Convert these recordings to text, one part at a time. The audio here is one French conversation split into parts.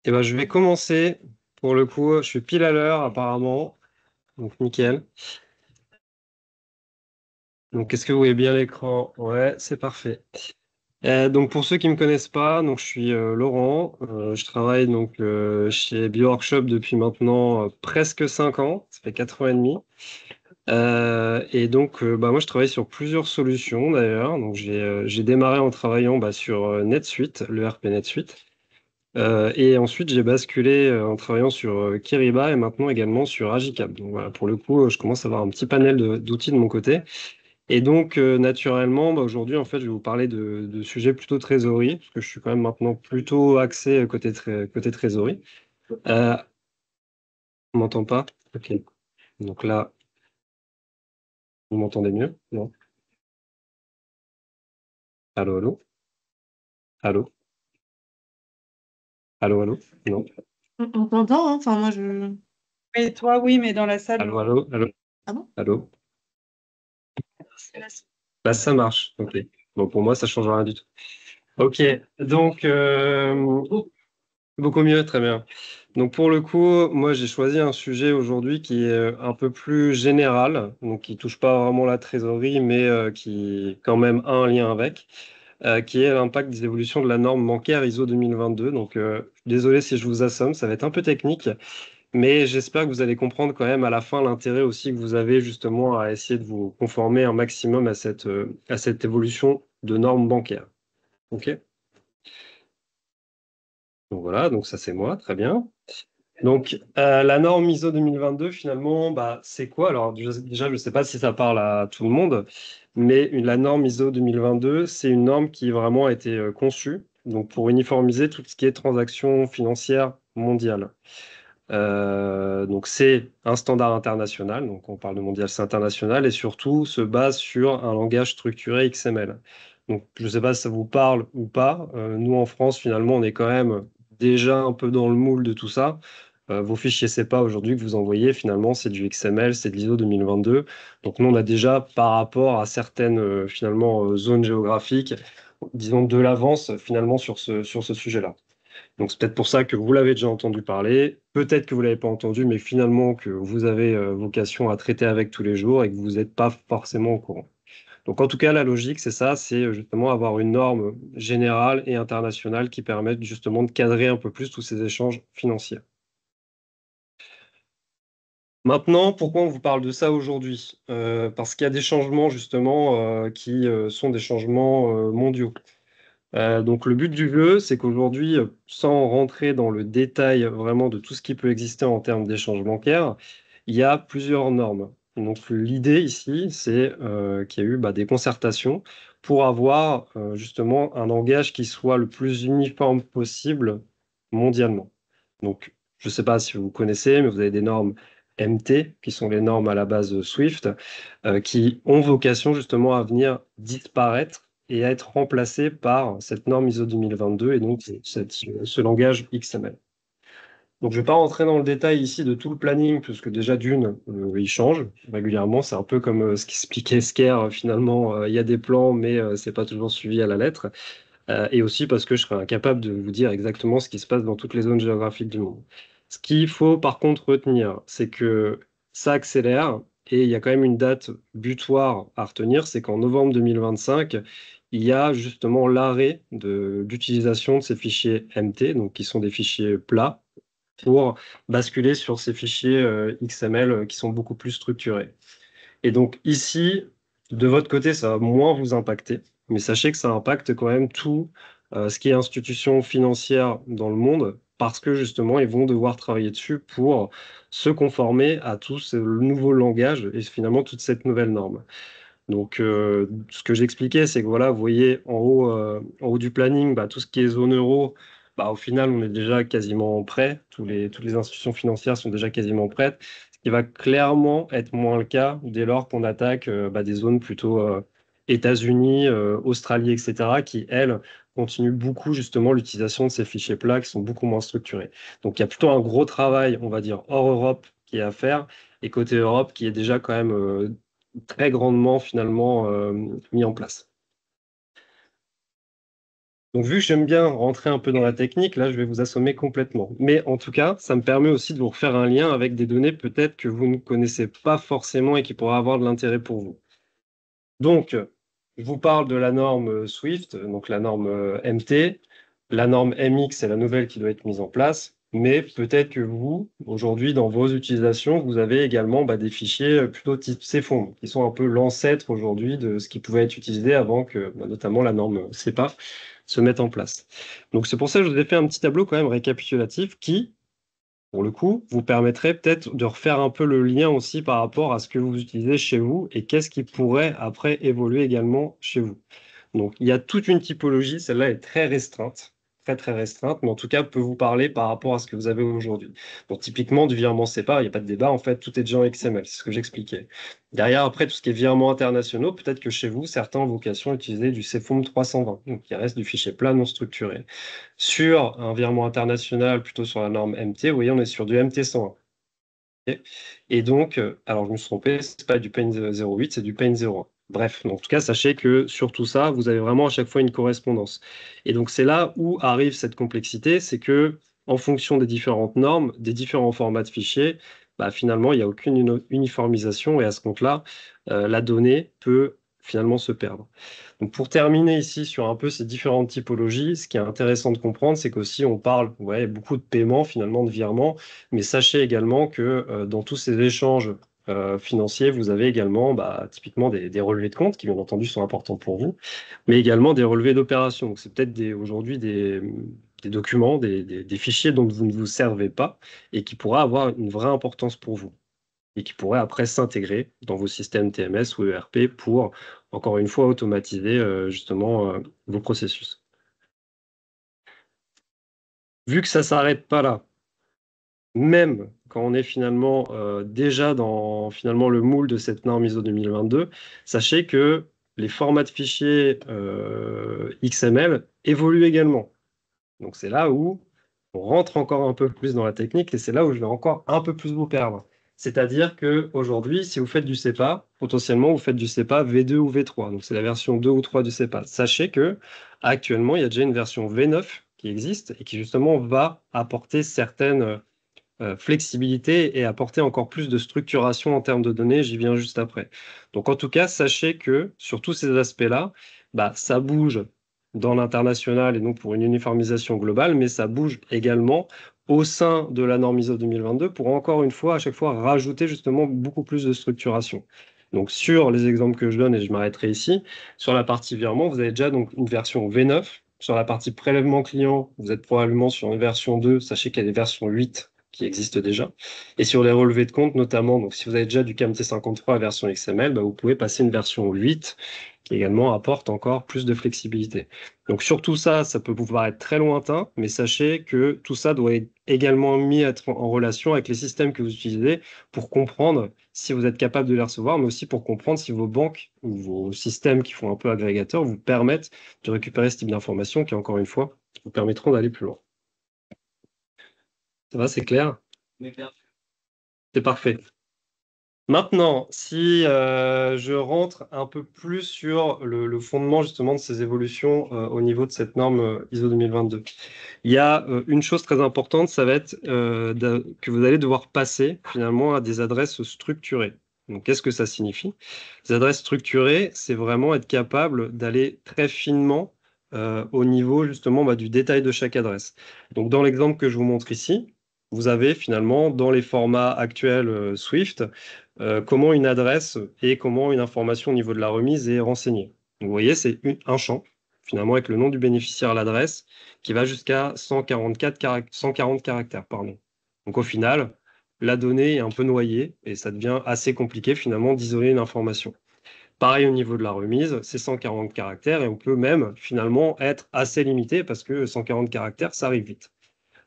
Eh ben, je vais commencer. Pour le coup, je suis pile à l'heure apparemment. Donc, nickel. Donc, est-ce que vous voyez bien l'écran? Ouais, c'est parfait. Donc, pour ceux qui me connaissent pas, donc je suis Laurent. Je travaille donc chez BioWorkshop depuis maintenant presque 5 ans. Ça fait 4 ans et demi. Et donc, bah, moi, je travaille sur plusieurs solutions d'ailleurs. Donc, j'ai démarré en travaillant sur NetSuite, le RP NetSuite. Et ensuite, j'ai basculé en travaillant sur Kiriba et maintenant également sur Agicap. Donc voilà, pour le coup, je commence à avoir un petit panel d'outils de mon côté. Et donc, naturellement, bah, aujourd'hui, en fait, je vais vous parler de sujets plutôt trésorerie, parce que je suis quand même maintenant plutôt axé côté trésorerie. On m'entend pas? Ok. Donc là, vous m'entendez mieux? Non? Allô, allô? Allô? Allô, allô? Non? On t'entend, hein. Enfin, moi, je... Mais toi, oui, mais dans la salle, Allô, non. allô? Allô? Ah bon? Allô? C'est la salle. Bah, ça marche. Ok. Bon, pour moi, ça change rien du tout. Ok. Donc, beaucoup mieux, très bien. Donc pour le coup, moi j'ai choisi un sujet aujourd'hui qui est un peu plus général, donc qui touche pas vraiment la trésorerie, mais qui quand même a un lien avec, qui est l'impact des évolutions de la norme bancaire ISO 2022. Donc désolé si je vous assomme, ça va être un peu technique, mais j'espère que vous allez comprendre quand même à la fin l'intérêt aussi que vous avez justement à essayer de vous conformer un maximum à cette évolution de normes bancaires. Ok? Donc voilà, donc ça c'est moi, très bien. Donc, la norme ISO 2022, finalement, bah, c'est quoi? Alors, déjà, je ne sais pas si ça parle à tout le monde, mais la norme ISO 2022, c'est une norme qui vraiment a été conçue donc, pour uniformiser tout ce qui est transactions financières mondiales. Donc, c'est un standard international, donc on parle de mondial, c'est international, et surtout se base sur un langage structuré XML. Donc, je ne sais pas si ça vous parle ou pas. Nous, en France, finalement, on est quand même déjà un peu dans le moule de tout ça. Vos fichiers CEPA aujourd'hui que vous envoyez, finalement, c'est du XML, c'est de l'ISO 2022. Donc nous, on a déjà, par rapport à certaines finalement zones géographiques, disons de l'avance finalement sur ce sujet-là. Donc c'est peut-être pour ça que vous l'avez déjà entendu parler, peut-être que vous l'avez pas entendu, mais finalement que vous avez vocation à traiter avec tous les jours et que vous n'êtes pas forcément au courant. Donc en tout cas, la logique, c'est ça, c'est justement avoir une norme générale et internationale qui permette justement de cadrer un peu plus tous ces échanges financiers. Maintenant, pourquoi on vous parle de ça aujourd'hui? Parce qu'il y a des changements justement qui sont des changements mondiaux. Donc le but du jeu, c'est qu'aujourd'hui, sans rentrer dans le détail vraiment de tout ce qui peut exister en termes d'échanges bancaires, il y a plusieurs normes. Donc l'idée ici, c'est qu'il y a eu des concertations pour avoir justement un langage qui soit le plus uniforme possible mondialement. Donc je ne sais pas si vous connaissez, mais vous avez des normes MT, qui sont les normes à la base Swift, qui ont vocation justement à venir disparaître et à être remplacées par cette norme ISO 2022 et donc ce langage XML. Donc je ne vais pas rentrer dans le détail ici de tout le planning, parce que déjà d'une, il change régulièrement. C'est un peu comme ce qu'expliquait Scare, finalement, il y a des plans, mais c'est pas toujours suivi à la lettre. Et aussi parce que je serais incapable de vous dire exactement ce qui se passe dans toutes les zones géographiques du monde. Ce qu'il faut par contre retenir, c'est que ça accélère et il y a quand même une date butoir à retenir, c'est qu'en novembre 2025, il y a justement l'arrêt d'utilisation de ces fichiers MT, donc qui sont des fichiers plats, pour basculer sur ces fichiers XML qui sont beaucoup plus structurés. Et donc ici, de votre côté, ça va moins vous impacter, mais sachez que ça impacte quand même tout ce qui est institutions financières dans le monde, parce que justement, ils vont devoir travailler dessus pour se conformer à tout ce nouveau langage et finalement toute cette nouvelle norme. Donc, ce que j'expliquais, c'est que voilà, vous voyez en haut du planning, tout ce qui est zone euro, au final, on est déjà quasiment prêt. Toutes les institutions financières sont déjà quasiment prêtes. Ce qui va clairement être moins le cas dès lors qu'on attaque des zones plutôt États-Unis, Australie, etc., qui, elles, continuent beaucoup justement l'utilisation de ces fichiers plats qui sont beaucoup moins structurés. Donc, il y a plutôt un gros travail, on va dire, hors Europe qui est à faire, et côté Europe qui est déjà quand même très grandement finalement mis en place. Donc, vu que j'aime bien rentrer un peu dans la technique, là, je vais vous assommer complètement. Mais en tout cas, ça me permet aussi de vous refaire un lien avec des données peut-être que vous ne connaissez pas forcément et qui pourraient avoir de l'intérêt pour vous. Donc, je vous parle de la norme Swift, donc la norme MT. La norme MX, c'est la nouvelle qui doit être mise en place. Mais peut-être que vous, aujourd'hui, dans vos utilisations, vous avez également des fichiers plutôt type CFOM, qui sont un peu l'ancêtre aujourd'hui de ce qui pouvait être utilisé avant que, notamment, la norme CEPA se mette en place. Donc, c'est pour ça que je vous ai fait un petit tableau quand même récapitulatif qui, pour le coup, vous permettrait peut-être de refaire un peu le lien aussi par rapport à ce que vous utilisez chez vous et qu'est-ce qui pourrait après évoluer également chez vous. Donc, il y a toute une typologie, celle-là est très restreinte, très très restreinte, mais en tout cas peut vous parler par rapport à ce que vous avez aujourd'hui. Donc, typiquement, du virement SEPA, il n'y a pas de débat, en fait, tout est déjà en XML, c'est ce que j'expliquais. Derrière, après, tout ce qui est virements internationaux, peut-être que chez vous, certains ont vocation à utiliser du CFOM 320, donc il reste du fichier plat non structuré. Sur un virement international, plutôt sur la norme MT, vous voyez, on est sur du MT 101. Ok. Et donc, alors je me suis trompé, c'est pas du PAIN 08, c'est du PAIN 01. Bref, donc, en tout cas, sachez que sur tout ça, vous avez vraiment à chaque fois une correspondance. Et donc, c'est là où arrive cette complexité, c'est que en fonction des différentes normes, des différents formats de fichiers, finalement, il n'y a aucune uniformisation et à ce compte-là, la donnée peut finalement se perdre. Donc pour terminer ici sur un peu ces différentes typologies, ce qui est intéressant de comprendre, c'est qu'aussi on parle beaucoup de paiements, finalement de virements, mais sachez également que dans tous ces échanges financiers, vous avez également typiquement des relevés de compte qui bien entendu sont importants pour vous, mais également des relevés d'opérations. Donc c'est peut-être aujourd'hui des documents, des fichiers dont vous ne vous servez pas et qui pourraient avoir une vraie importance pour vous et qui pourraient après s'intégrer dans vos systèmes TMS ou ERP pour, encore une fois, automatiser justement vos processus. Vu que ça ne s'arrête pas là, même quand on est finalement déjà dans finalement le moule de cette norme ISO 2022, sachez que les formats de fichiers XML évoluent également. Donc c'est là où on rentre encore un peu plus dans la technique et c'est là où je vais encore un peu plus vous perdre. C'est-à-dire qu'aujourd'hui, si vous faites du CEPA, potentiellement vous faites du CEPA V2 ou V3. Donc c'est la version 2 ou 3 du CEPA. Sachez que actuellement, il y a déjà une version V9 qui existe et qui justement va apporter certaines flexibilités et apporter encore plus de structuration en termes de données. J'y viens juste après. Donc en tout cas, sachez que sur tous ces aspects-là, ça bouge dans l'international et donc pour une uniformisation globale, mais ça bouge également au sein de la norme ISO 2022 pour encore une fois, à chaque fois, rajouter justement beaucoup plus de structuration. Donc sur les exemples que je donne, et je m'arrêterai ici, sur la partie virement, vous avez déjà donc une version V9. Sur la partie prélèvement client, vous êtes probablement sur une version 2. Sachez qu'il y a des versions 8 qui existent déjà. Et sur les relevés de compte, notamment, donc si vous avez déjà du KMT53 version XML, vous pouvez passer une version 8 qui également apporte encore plus de flexibilité. Donc sur tout ça, ça peut vous paraître très lointain, mais sachez que tout ça doit être également mis à être en relation avec les systèmes que vous utilisez pour comprendre si vous êtes capable de les recevoir, mais aussi pour comprendre si vos banques ou vos systèmes qui font un peu agrégateur vous permettent de récupérer ce type d'informations qui, encore une fois, vous permettront d'aller plus loin. Ça va, c'est clair? C'est parfait. Maintenant, si je rentre un peu plus sur le fondement justement de ces évolutions au niveau de cette norme ISO 2022, il y a une chose très importante, ça va être que vous allez devoir passer finalement à des adresses structurées. Donc, qu'est-ce que ça signifie? Les adresses structurées, c'est vraiment être capable d'aller très finement au niveau justement du détail de chaque adresse. Donc, dans l'exemple que je vous montre ici, vous avez finalement dans les formats actuels Swift comment une adresse et comment une information au niveau de la remise est renseignée. Donc, vous voyez, c'est un champ, finalement, avec le nom du bénéficiaire, l'adresse, qui va jusqu'à 140 caractères. Pardon. Donc, au final, la donnée est un peu noyée et ça devient assez compliqué, finalement, d'isoler une information. Pareil au niveau de la remise, c'est 140 caractères et on peut même, finalement, être assez limité parce que 140 caractères, ça arrive vite.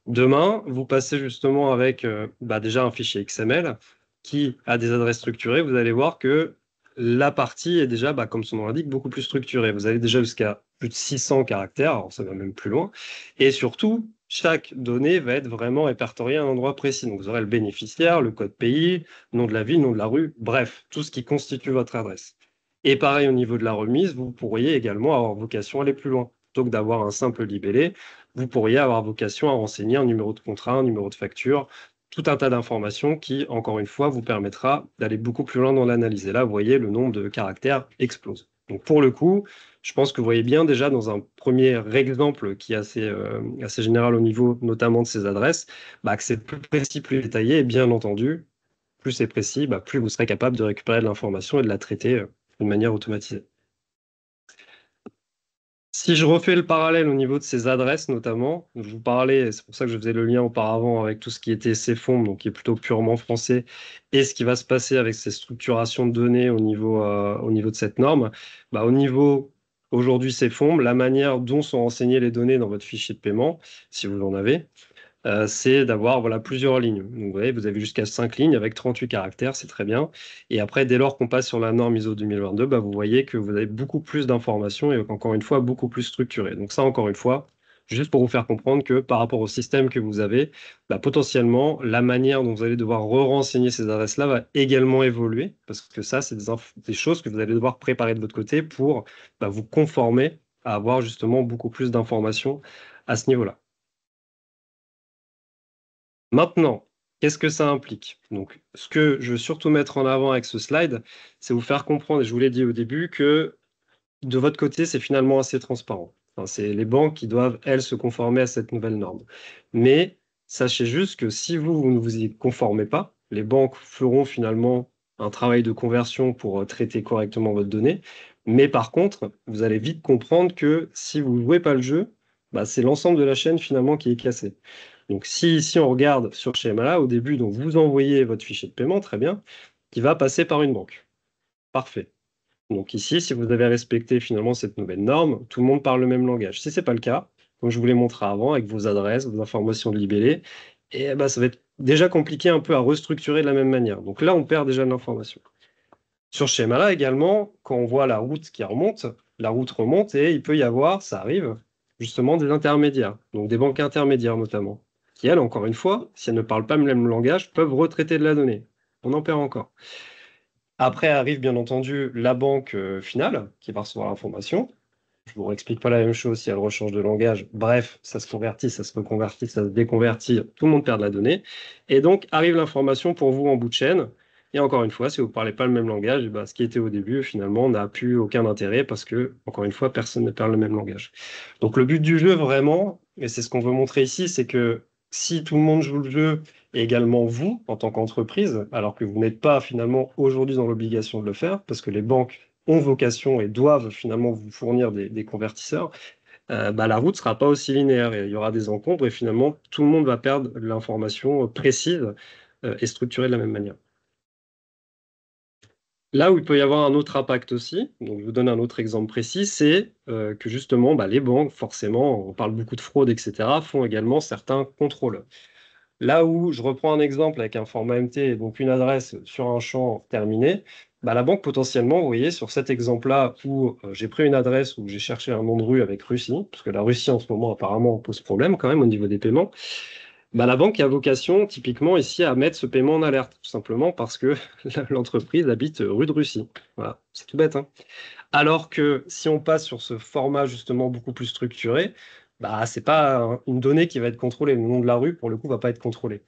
Demain, vous passez justement avec déjà un fichier XML qui a des adresses structurées. Vous allez voir que la partie est déjà, comme son nom l'indique, beaucoup plus structurée. Vous allez déjà jusqu'à plus de 600 caractères, alors ça va même plus loin. Et surtout, chaque donnée va être vraiment répertoriée à un endroit précis. Donc vous aurez le bénéficiaire, le code pays, nom de la ville, nom de la rue, bref, tout ce qui constitue votre adresse. Et pareil au niveau de la remise, vous pourriez également avoir vocation à aller plus loin. plutôt que d'avoir un simple libellé, vous pourriez avoir vocation à renseigner un numéro de contrat, un numéro de facture, tout un tas d'informations qui, encore une fois, vous permettra d'aller beaucoup plus loin dans l'analyse. Et là, vous voyez, le nombre de caractères explose. Donc pour le coup, je pense que vous voyez bien déjà dans un premier exemple qui est assez général au niveau notamment de ces adresses, que c'est plus précis, plus détaillé, et bien entendu, plus c'est précis, plus vous serez capable de récupérer de l'information et de la traiter d'une manière automatisée. Si je refais le parallèle au niveau de ces adresses notamment, je vous parlais, c'est pour ça que je faisais le lien auparavant avec tout ce qui était CFOM, donc qui est plutôt purement français, et ce qui va se passer avec ces structurations de données au niveau de cette norme, au niveau aujourd'hui CFOM, la manière dont sont renseignées les données dans votre fichier de paiement, si vous en avez, c'est d'avoir plusieurs lignes. Donc, vous voyez, vous avez jusqu'à 5 lignes avec 38 caractères, c'est très bien. Et après, dès lors qu'on passe sur la norme ISO 2022, vous voyez que vous avez beaucoup plus d'informations et encore une fois, beaucoup plus structuré. Donc ça, encore une fois, juste pour vous faire comprendre que par rapport au système que vous avez, potentiellement, la manière dont vous allez devoir re-renseigner ces adresses-là va également évoluer, parce que ça, c'est des choses que vous allez devoir préparer de votre côté pour vous conformer à avoir justement beaucoup plus d'informations à ce niveau-là. Maintenant, qu'est-ce que ça implique? Donc, ce que je veux surtout mettre en avant avec ce slide, c'est vous faire comprendre, et je vous l'ai dit au début, que de votre côté, c'est finalement assez transparent. Enfin, c'est les banques qui doivent, elles, se conformer à cette nouvelle norme. Mais sachez juste que si vous ne vous y conformez pas, les banques feront finalement un travail de conversion pour traiter correctement votre donnée. Mais par contre, vous allez vite comprendre que si vous ne jouez pas le jeu, c'est l'ensemble de la chaîne finalement qui est cassé. Donc si ici on regarde sur ce schéma-là, au début, donc vous envoyez votre fichier de paiement, très bien, qui va passer par une banque. Parfait. Donc ici, si vous avez respecté finalement cette nouvelle norme, tout le monde parle le même langage. Si ce n'est pas le cas, comme je vous l'ai montré avant, avec vos adresses, vos informations de libellé, et ça va être déjà compliqué un peu à restructurer de la même manière. Donc là, on perd déjà de l'information. Sur ce schéma-là également, quand on voit la route qui remonte, la route remonte et il peut y avoir, ça arrive, justement des intermédiaires, donc des banques intermédiaires notamment, qui elles, encore une fois, si elles ne parlent pas le même langage, peuvent retraiter de la donnée. On en perd encore. Après arrive bien entendu la banque finale qui va recevoir l'information. Je ne vous explique pas la même chose si elle rechange de langage. Bref, ça se convertit, ça se reconvertit, ça se déconvertit, tout le monde perd de la donnée. Et donc arrive l'information pour vous en bout de chaîne. Et encore une fois, si vous ne parlez pas le même langage, ce qui était au début, finalement, n'a plus aucun intérêt parce que, encore une fois, personne ne parle le même langage. Donc le but du jeu, vraiment, et c'est ce qu'on veut montrer ici, c'est que si tout le monde joue le jeu, et également vous, en tant qu'entreprise, alors que vous n'êtes pas finalement aujourd'hui dans l'obligation de le faire, parce que les banques ont vocation et doivent finalement vous fournir des convertisseurs, la route ne sera pas aussi linéaire et il y aura des encombres et finalement tout le monde va perdre l'information précise et structurée de la même manière. Là où il peut y avoir un autre impact aussi, donc je vous donne un autre exemple précis, c'est que justement les banques, forcément, on parle beaucoup de fraude, etc., font également certains contrôles. Là où je reprends un exemple avec un format MT, donc une adresse sur un champ terminé, la banque potentiellement, vous voyez, sur cet exemple-là où j'ai pris une adresse où j'ai cherché un nom de rue avec Russie, parce que la Russie en ce moment apparemment pose problème quand même au niveau des paiements, la banque a vocation typiquement ici à mettre ce paiement en alerte, tout simplement parce que l'entreprise habite rue de Russie. Voilà, c'est tout bête, hein. Alors que si on passe sur ce format justement beaucoup plus structuré, c'est pas une donnée qui va être contrôlée. Le nom de la rue, pour le coup, va pas être contrôlé.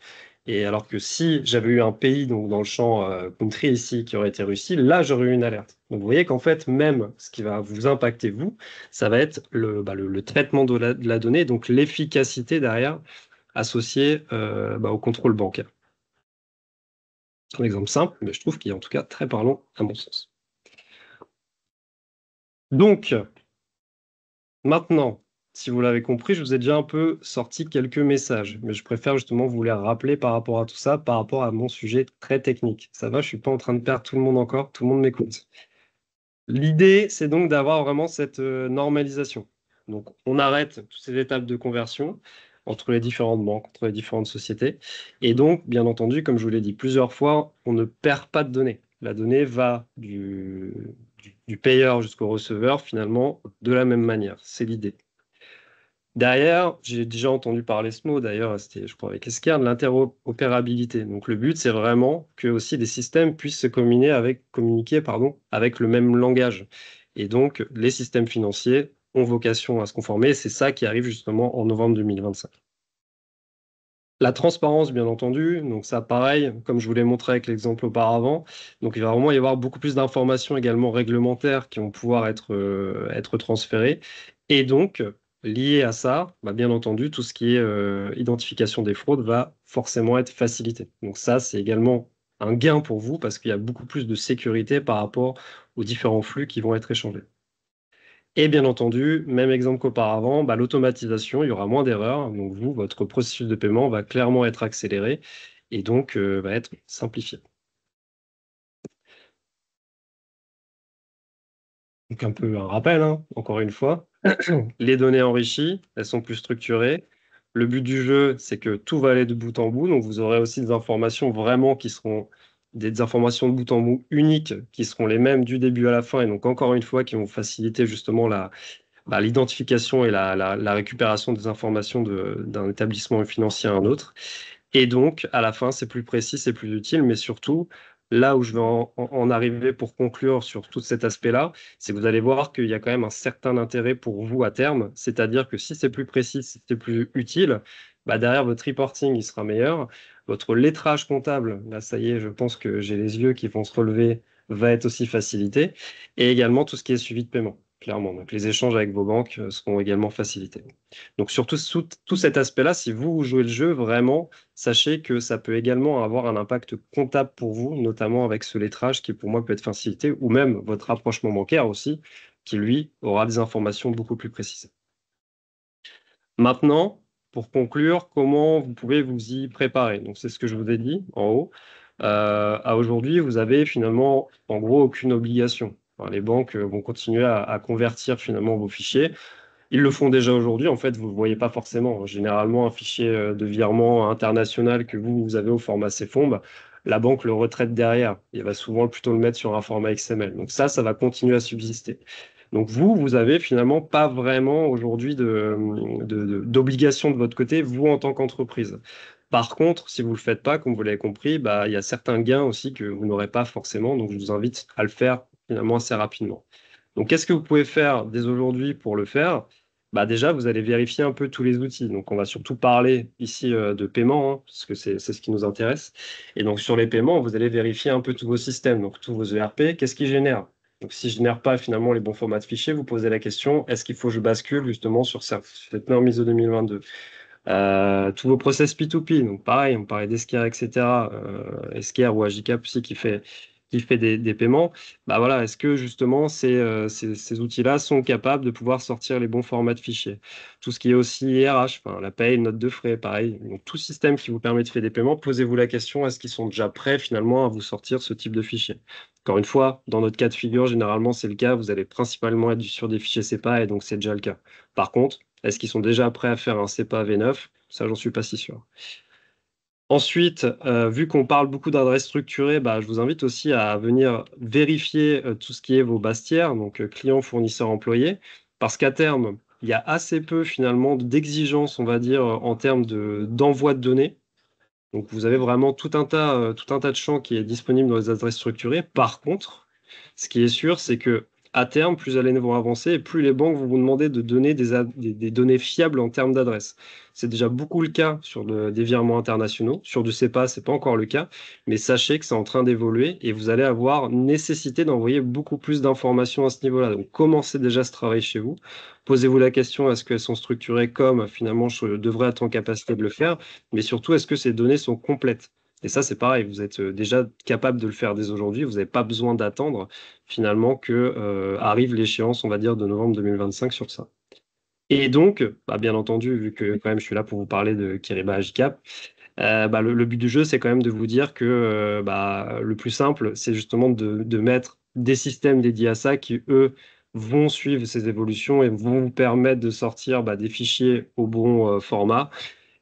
Et alors que si j'avais eu un pays donc dans le champ country ici qui aurait été Russie, là j'aurais eu une alerte. Donc vous voyez qu'en fait, même ce qui va vous impacter vous, ça va être le traitement de la donnée, donc l'efficacité derrière associée au contrôle bancaire. C'est un exemple simple, mais je trouve qu'il est en tout cas très parlant à mon sens. Donc, maintenant, si vous l'avez compris, je vous ai déjà un peu sorti quelques messages, mais je préfère justement vous les rappeler par rapport à tout ça, par rapport à mon sujet très technique. Ça va, je ne suis pas en train de perdre tout le monde encore, tout le monde m'écoute. L'idée, c'est donc d'avoir vraiment cette normalisation. Donc, on arrête toutes ces étapes de conversion entre les différentes banques, entre les différentes sociétés. Et donc, bien entendu, comme je vous l'ai dit plusieurs fois, on ne perd pas de données. La donnée va du payeur jusqu'au receveur, finalement, de la même manière. C'est l'idée. Derrière, j'ai déjà entendu parler ce mot, d'ailleurs, c'était, je crois, avec Esquire, de l'interopérabilité. Donc, le but, c'est vraiment que aussi les systèmes puissent se communiquer avec le même langage. Et donc, les systèmes financiers ont vocation à se conformer. C'est ça qui arrive justement en novembre 2025. La transparence, bien entendu, donc ça, pareil, comme je vous l'ai montré avec l'exemple auparavant. Donc, il va vraiment y avoir beaucoup plus d'informations également réglementaires qui vont pouvoir être transférées. Et donc, lié à ça, bah, bien entendu, tout ce qui est identification des fraudes va forcément être facilité. Donc ça, c'est également un gain pour vous parce qu'il y a beaucoup plus de sécurité par rapport aux différents flux qui vont être échangés. Et bien entendu, même exemple qu'auparavant, bah, l'automatisation, il y aura moins d'erreurs. Donc vous, votre processus de paiement va clairement être accéléré et donc va être simplifié. Donc un peu un rappel, hein, encore une fois. Les données enrichies, elles sont plus structurées. Le but du jeu, c'est que tout va aller de bout en bout. Donc vous aurez aussi des informations vraiment qui seront des informations de bout en bout uniques, qui seront les mêmes du début à la fin. Et donc encore une fois, qui vont faciliter justement l'identification et la récupération des informations d'un établissement financier à un autre. Et donc, à la fin, c'est plus précis, c'est plus utile, mais surtout, là où je vais en arriver pour conclure sur tout cet aspect-là, c'est que vous allez voir qu'il y a quand même un certain intérêt pour vous à terme, c'est-à-dire que si c'est plus précis, si c'est plus utile, bah derrière votre reporting, il sera meilleur. Votre lettrage comptable, là, ça y est, je pense que j'ai les yeux qui vont se relever, va être aussi facilité. Et également tout ce qui est suivi de paiement, clairement. Donc, les échanges avec vos banques seront également facilités. Donc, surtout sous tout cet aspect-là, si vous jouez le jeu, vraiment, sachez que ça peut également avoir un impact comptable pour vous, notamment avec ce lettrage qui, pour moi, peut être facilité, ou même votre rapprochement bancaire aussi, qui, lui, aura des informations beaucoup plus précises. Maintenant, pour conclure, comment vous pouvez vous y préparer? Donc, c'est ce que je vous ai dit en haut. À aujourd'hui, vous avez finalement, en gros, aucune obligation. Enfin, les banques vont continuer à convertir finalement vos fichiers. Ils le font déjà aujourd'hui. En fait, vous ne le voyez pas forcément. Généralement, un fichier de virement international que vous avez au format CFOMB, la banque le retraite derrière. Il va souvent plutôt le mettre sur un format XML. Donc ça va continuer à subsister. Donc vous avez finalement pas vraiment aujourd'hui d'obligation de votre côté, vous en tant qu'entreprise. Par contre, si vous ne le faites pas, comme vous l'avez compris, bah, il y a certains gains aussi que vous n'aurez pas forcément. Donc je vous invite à le faire finalement assez rapidement. Donc, qu'est-ce que vous pouvez faire dès aujourd'hui pour le faire? Bah déjà, vous allez vérifier un peu tous les outils. Donc, on va surtout parler ici de paiement, hein, parce que c'est ce qui nous intéresse. Et donc, sur les paiements, vous allez vérifier un peu tous vos systèmes, donc tous vos ERP, qu'est-ce qu'ils génèrent? Donc, si je ne génère pas finalement les bons formats de fichiers, vous posez la question, est-ce qu'il faut que je bascule justement sur cette norme ISO 2022? Tous vos process P2P, donc pareil, on parlait d'Esquire, etc. Esquire ou Agicap aussi qui fait des paiements. Bah voilà, est-ce que justement ces outils-là sont capables de pouvoir sortir les bons formats de fichiers? Tout ce qui est aussi IRH, enfin, la paye, note de frais, pareil. Donc tout système qui vous permet de faire des paiements, posez-vous la question, est-ce qu'ils sont déjà prêts finalement à vous sortir ce type de fichier? Encore une fois, dans notre cas de figure, généralement c'est le cas, vous allez principalement être sur des fichiers CEPA et donc c'est déjà le cas. Par contre, est-ce qu'ils sont déjà prêts à faire un CEPA V9? Ça, j'en suis pas si sûr. Ensuite, vu qu'on parle beaucoup d'adresses structurées, bah, je vous invite aussi à venir vérifier tout ce qui est vos bastières, donc clients, fournisseurs, employés, parce qu'à terme, il y a assez peu finalement d'exigences, on va dire, en termes d'envoi de données. Donc vous avez vraiment tout un tas de champs qui est disponible dans les adresses structurées. Par contre, ce qui est sûr, c'est que à terme, plus les années vont avancer et plus les banques vont vous demander de donner des données fiables en termes d'adresse. C'est déjà beaucoup le cas sur des virements internationaux. Sur du CEPA, c'est pas encore le cas, mais sachez que c'est en train d'évoluer et vous allez avoir nécessité d'envoyer beaucoup plus d'informations à ce niveau-là. Donc commencez déjà ce travail chez vous. Posez-vous la question, est-ce qu'elles sont structurées comme finalement je devrais être en capacité de le faire, mais surtout, est-ce que ces données sont complètes? Et ça, c'est pareil, vous êtes déjà capable de le faire dès aujourd'hui, vous n'avez pas besoin d'attendre finalement que arrive l'échéance, on va dire, de novembre 2025 sur ça. Et donc, bah, bien entendu, vu que quand même je suis là pour vous parler de Kiriba Agicap, bah, le but du jeu, c'est quand même de vous dire que bah, le plus simple, c'est justement de mettre des systèmes dédiés à ça qui, eux, vont suivre ces évolutions et vont vous permettre de sortir bah, des fichiers au bon format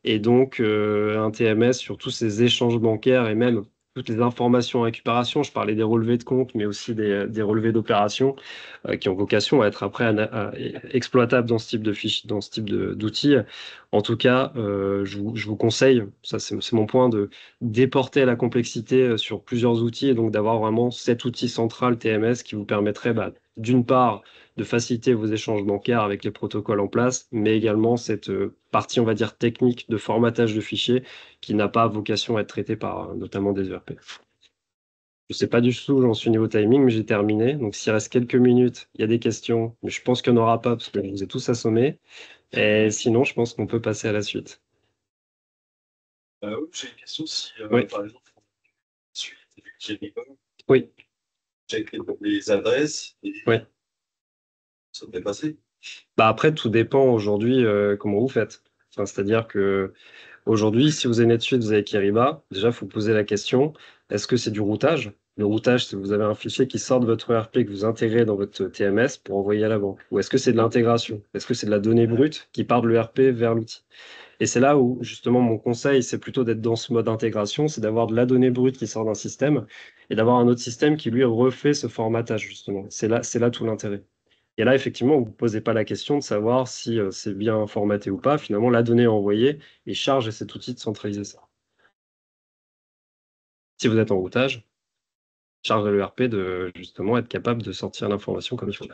et donc un TMS sur tous ces échanges bancaires et même toutes les informations en récupération. Je parlais des relevés de compte, mais aussi des relevés d'opérations qui ont vocation à être après exploitables dans ce type de fichier, dans ce type d'outils. En tout cas, je vous conseille, ça c'est mon point, de déporter la complexité sur plusieurs outils et donc d'avoir vraiment cet outil central TMS qui vous permettrait bah, d'une part de faciliter vos échanges bancaires avec les protocoles en place, mais également cette partie, on va dire, technique de formatage de fichiers qui n'a pas vocation à être traitée par notamment des ERP. Je sais pas du tout où j'en suis niveau timing, mais j'ai terminé. Donc s'il reste quelques minutes, il y a des questions, mais je pense qu'il n'y en aura pas parce que je vous ai tous assommés. Et sinon, je pense qu'on peut passer à la suite. Oui, j'ai une question si, Oui. par exemple, suite du Kiriba, Oui, j'ai écrit les adresses et Oui. ça devrait passer. bah après, tout dépend aujourd'hui comment vous faites. Enfin, c'est-à-dire que aujourd'hui, si vous avez NetSuite, vous avez Kiriba, déjà, il faut poser la question, est-ce que c'est du routage? Le routage, c'est que vous avez un fichier qui sort de votre ERP que vous intégrez dans votre TMS pour envoyer à la banque. Ou est-ce que c'est de l'intégration? Est-ce que c'est de la donnée brute qui part de l'ERP vers l'outil? Et c'est là où, justement, mon conseil, c'est plutôt d'être dans ce mode d'intégration, c'est d'avoir de la donnée brute qui sort d'un système et d'avoir un autre système qui, lui, refait ce formatage, justement. C'est là tout l'intérêt. Et là, effectivement, vous ne vous posez pas la question de savoir si c'est bien formaté ou pas. Finalement, la donnée est envoyée et charge cet outil de centraliser ça. Si vous êtes en routage, charge à l'ERP de justement être capable de sortir l'information comme il faut.